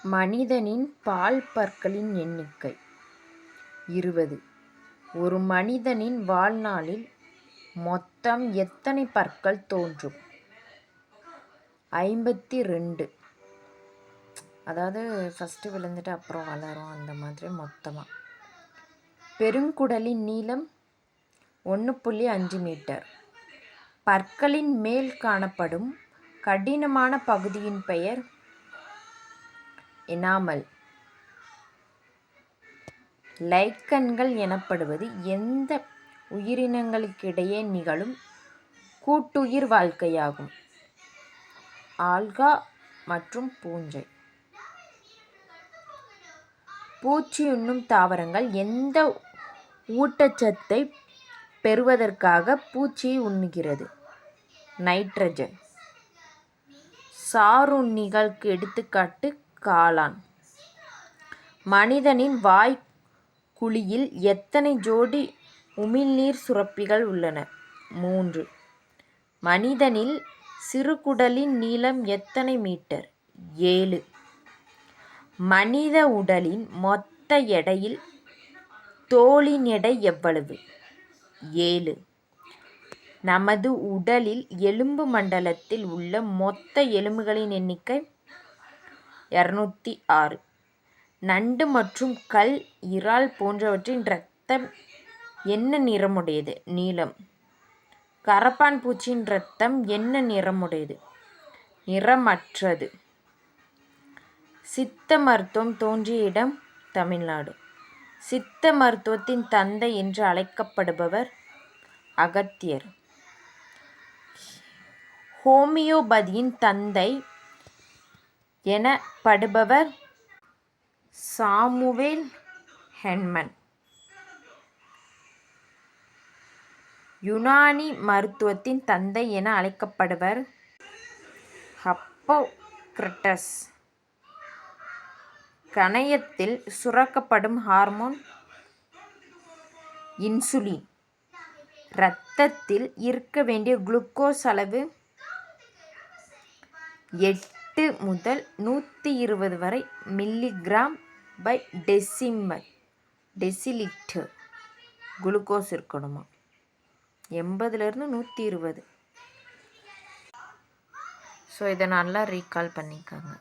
மனிதனின் பால் பற்களின் எண்ணிக்கை 20. ஒரு மனிதனின் வாழ்நாளில் மொத்தம் எத்தனை பற்கள் தோன்றும்? 52. அதாவது ஃபஸ்ட்டு விழுந்துட்டு அப்புறம் வளரும், அந்த மாதிரி மொத்தமாக. பெருங்குடலின் நீளம் 1.5 மீட்டர். பற்களின் மேல் காணப்படும் கடினமான பகுதியின் பெயர் எனாமல். லைக்கன்கள் எனப்படுவது எந்த உயிரினங்களுக்கிடையே நிகழும் கூட்டுயிர் வாழ்க்கையாகும்? ஆல்கா மற்றும் பூஞ்சை. பூச்சி உண்ணும் தாவரங்கள் எந்த ஊட்டச்சத்தை பெறுவதற்காக பூச்சியை உண்ணுகிறது? நைட்ரஜன். சாருண்ணிகளுக்கு எடுத்துக்காட்டு காளான். மனிதனின் வாய்க்குழியில் எத்தனை ஜோடி உமிழ்நீர் சுரப்பிகள் உள்ளன? 3. மனிதனில் சிறுகுடலின் நீளம் எத்தனை மீட்டர்? 7. மனித உடலின் மொத்த எடையில் தோலின் எடை எவ்வளவு? 7. நமது உடலில் எலும்பு மண்டலத்தில் உள்ள மொத்த எலும்புகளின் எண்ணிக்கை 206. நண்டு மற்றும் கல், இறால் போன்றவற்றின் இரத்தம் என்ன நிறமுடையது? நீலம். கரப்பான் பூச்சியின் இரத்தம் என்ன நிறமுடையது? நிறமற்றது. சித்த மருத்துவம் தோன்றிய இடம் தமிழ்நாடு. சித்த மருத்துவத்தின் தந்தை என்று அழைக்கப்படுபவர் அகத்தியர். ஹோமியோபதியின் தந்தை எனப்படுபவர் சாமுவேல் ஹென்மன். யுனானி மருத்துவத்தின் தந்தை என அழைக்கப்படுவர் ஹிப்போக்ரட்டஸ். கணையத்தில் சுரக்கப்படும் ஹார்மோன் இன்சுலின். இரத்தத்தில் இருக்க வேண்டிய குளுக்கோஸ் அளவு 8 முதல் 120 வரை mg/டெசிலிட்டர் குளுக்கோஸ் இருக்கணுமா? 80லிருந்து 120. ஸோ இதை நல்லா ரீகால் பண்ணிக்கோங்க.